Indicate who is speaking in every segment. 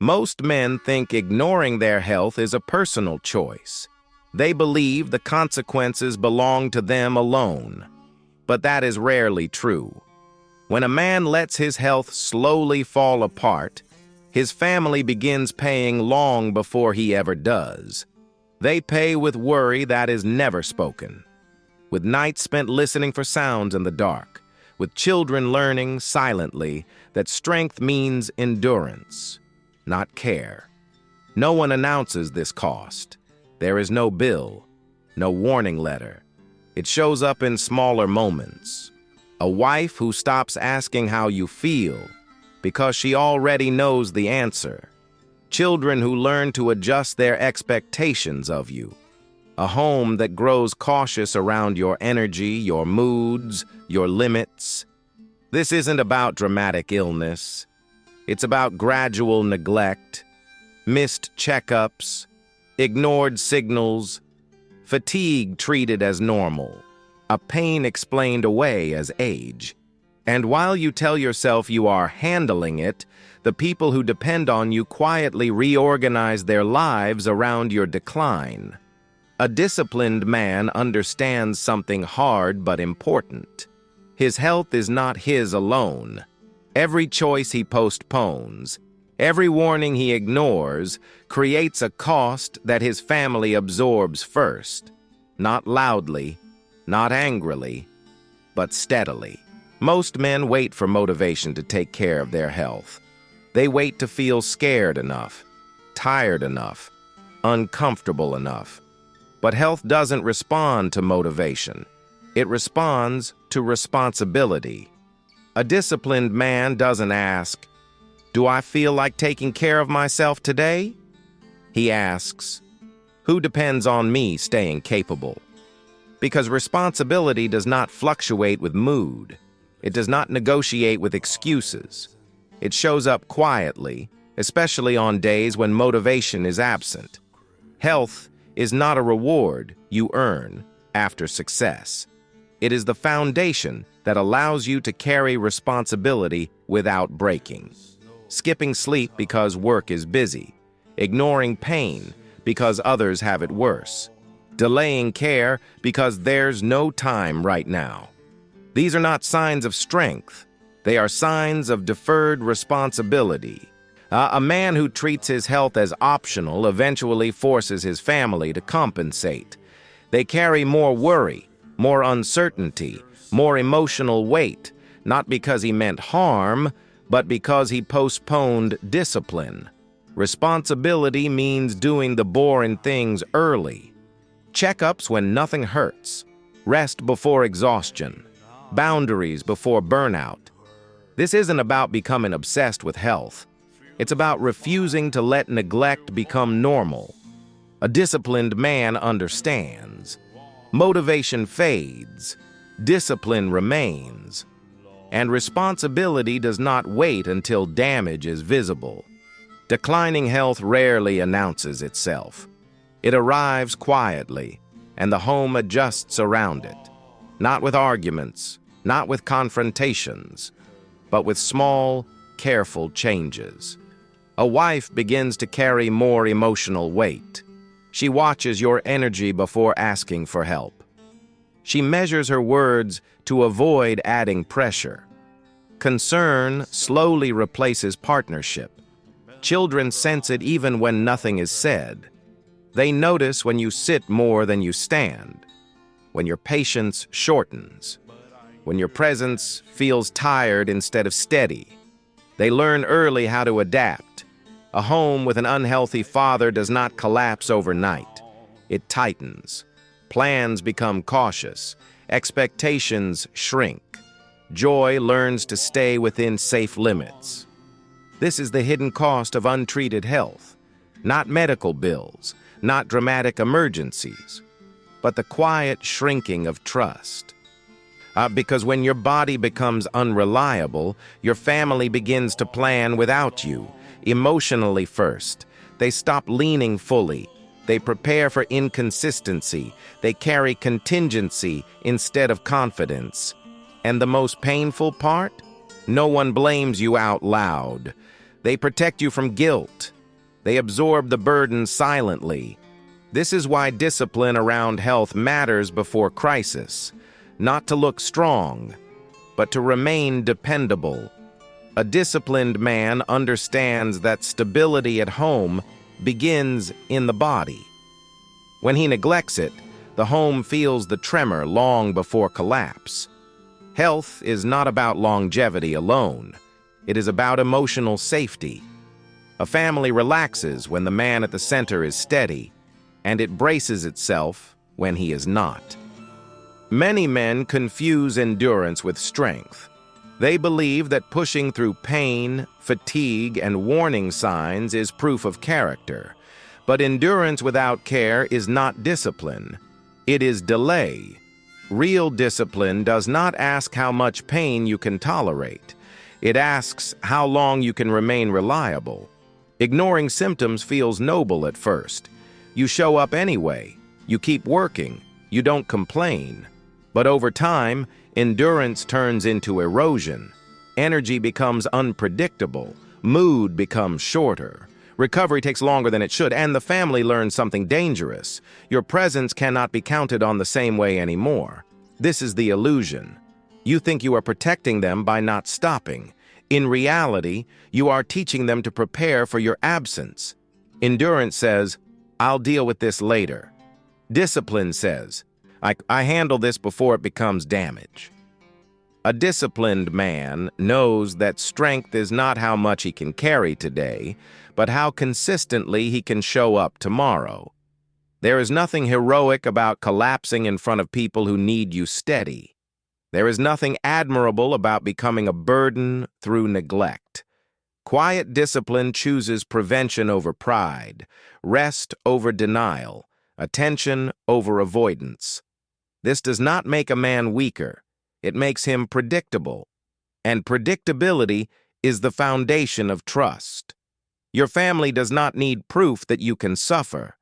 Speaker 1: Most men think ignoring their health is a personal choice. They believe the consequences belong to them alone. But that is rarely true. When a man lets his health slowly fall apart, his family begins paying long before he ever does. They pay with worry that is never spoken, with nights spent listening for sounds in the dark, with children learning silently that strength means endurance, not care. No one announces this cost. There is no bill, no warning letter. It shows up in smaller moments. A wife who stops asking how you feel because she already knows the answer. Children who learn to adjust their expectations of you. A home that grows cautious around your energy, your moods, your limits. This isn't about dramatic illness. It's about gradual neglect, missed checkups, ignored signals, fatigue treated as normal, a pain explained away as age. And while you tell yourself you are handling it, the people who depend on you quietly reorganize their lives around your decline. A disciplined man understands something hard but important. His health is not his alone. Every choice he postpones, every warning he ignores, creates a cost that his family absorbs first. Not loudly, not angrily, but steadily. Most men wait for motivation to take care of their health. They wait to feel scared enough, tired enough, uncomfortable enough. But health doesn't respond to motivation. It responds to responsibility. A disciplined man doesn't ask, "Do I feel like taking care of myself today?" He asks, "Who depends on me staying capable?" Because responsibility does not fluctuate with mood. It does not negotiate with excuses. It shows up quietly, especially on days when motivation is absent. Health is not a reward you earn after success. It is the foundation that allows you to carry responsibility without breaking. Skipping sleep because work is busy. Ignoring pain because others have it worse. Delaying care because there's no time right now. These are not signs of strength. They are signs of deferred responsibility. A man who treats his health as optional eventually forces his family to compensate. They carry more worry, more uncertainty, more emotional weight, not because he meant harm, but because he postponed discipline. Responsibility means doing the boring things early. Checkups when nothing hurts. Rest before exhaustion. Boundaries before burnout. This isn't about becoming obsessed with health. It's about refusing to let neglect become normal. A disciplined man understands. Motivation fades. Discipline remains. And responsibility does not wait until damage is visible. Declining health rarely announces itself. It arrives quietly, and the home adjusts around it. Not with arguments, not with confrontations, but with small, careful changes. A wife begins to carry more emotional weight. She watches your energy before asking for help. She measures her words to avoid adding pressure. Concern slowly replaces partnership. Children sense it even when nothing is said. They notice when you sit more than you stand, when your patience shortens, when your presence feels tired instead of steady. They learn early how to adapt. A home with an unhealthy father does not collapse overnight. It tightens. Plans become cautious. Expectations shrink. Joy learns to stay within safe limits. This is the hidden cost of untreated health. Not medical bills, not dramatic emergencies, but the quiet shrinking of trust. Because when your body becomes unreliable, your family begins to plan without you, emotionally first. They stop leaning fully. They prepare for inconsistency. They carry contingency instead of confidence. And the most painful part? No one blames you out loud. They protect you from guilt. They absorb the burden silently. This is why discipline around health matters before crisis. Not to look strong, but to remain dependable. A disciplined man understands that stability at home begins in the body. When he neglects it, the home feels the tremor long before collapse. Health is not about longevity alone. It is about emotional safety. A family relaxes when the man at the center is steady, and it braces itself when he is not. Many men confuse endurance with strength. They believe that pushing through pain, fatigue, and warning signs is proof of character. But endurance without care is not discipline. It is delay. Real discipline does not ask how much pain you can tolerate. It asks how long you can remain reliable. Ignoring symptoms feels noble at first. You show up anyway. You keep working. You don't complain. But over time, endurance turns into erosion. Energy becomes unpredictable. Mood becomes shorter. Recovery takes longer than it should, and the family learns something dangerous. Your presence cannot be counted on the same way anymore. This is the illusion. You think you are protecting them by not stopping. In reality, you are teaching them to prepare for your absence. Endurance says, "I'll deal with this later." Discipline says, I handle this before it becomes damage. A disciplined man knows that strength is not how much he can carry today, but how consistently he can show up tomorrow. There is nothing heroic about collapsing in front of people who need you steady. There is nothing admirable about becoming a burden through neglect. Quiet discipline chooses prevention over pride, rest over denial, attention over avoidance. This does not make a man weaker. It makes him predictable. And predictability is the foundation of trust. Your family does not need proof that you can suffer.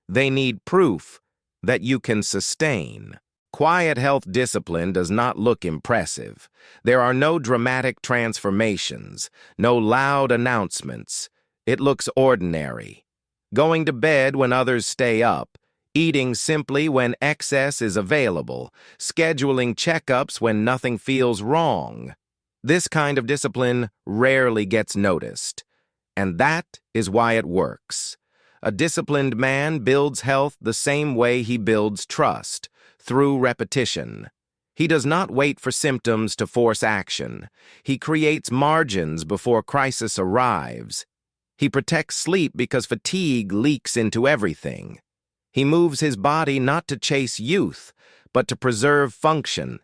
Speaker 1: They need proof that you can sustain. Quiet health discipline does not look impressive. There are no dramatic transformations, no loud announcements. It looks ordinary. Going to bed when others stay up, eating simply when excess is available, scheduling checkups when nothing feels wrong. This kind of discipline rarely gets noticed, and that is why it works. A disciplined man builds health the same way he builds trust, through repetition. He does not wait for symptoms to force action. He creates margins before crisis arrives. He protects sleep because fatigue leaks into everything. He moves his body not to chase youth, but to preserve function.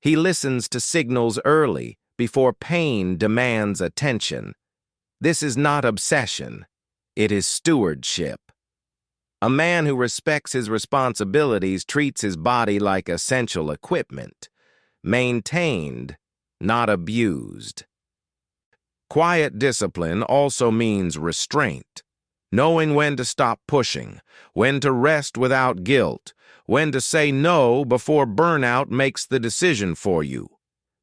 Speaker 1: He listens to signals early, before pain demands attention. This is not obsession. It is stewardship. A man who respects his responsibilities treats his body like essential equipment, maintained, not abused. Quiet discipline also means restraint. Knowing when to stop pushing, when to rest without guilt, when to say no before burnout makes the decision for you.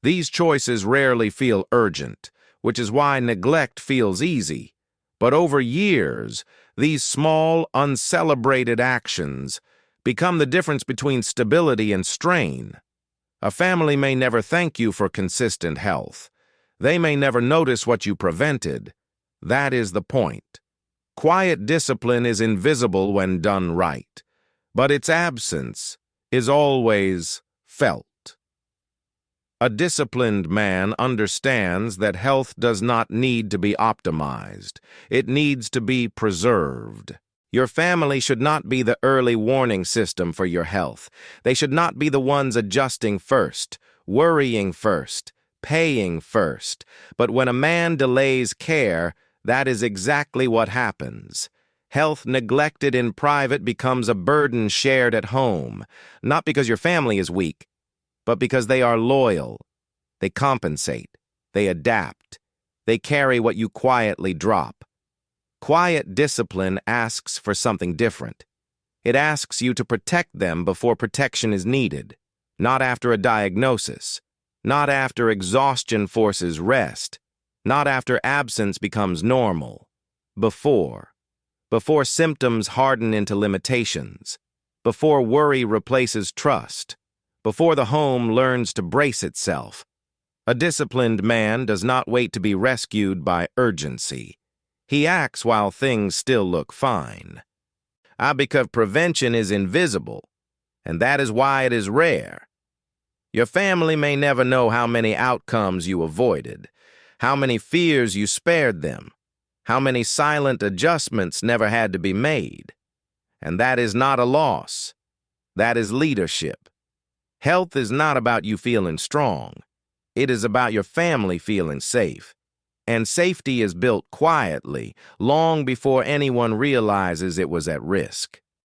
Speaker 1: These choices rarely feel urgent, which is why neglect feels easy. But over years, these small, uncelebrated actions become the difference between stability and strain. A family may never thank you for consistent health. They may never notice what you prevented. That is the point. Quiet discipline is invisible when done right, but its absence is always felt. A disciplined man understands that health does not need to be optimized. It needs to be preserved. Your family should not be the early warning system for your health. They should not be the ones adjusting first, worrying first, paying first. But when a man delays care, that is exactly what happens. Health neglected in private becomes a burden shared at home, not because your family is weak, but because they are loyal. They compensate. They adapt. They carry what you quietly drop. Quiet discipline asks for something different. It asks you to protect them before protection is needed, not after a diagnosis, not after exhaustion forces rest. Not after absence becomes normal. Before. Before symptoms harden into limitations. Before worry replaces trust. Before the home learns to brace itself. A disciplined man does not wait to be rescued by urgency. He acts while things still look fine. Because prevention is invisible, and that is why it is rare. Your family may never know how many outcomes you avoided, how many fears you spared them, how many silent adjustments never had to be made. And that is not a loss. That is leadership. Health is not about you feeling strong. It is about your family feeling safe. And safety is built quietly, long before anyone realizes it was at risk.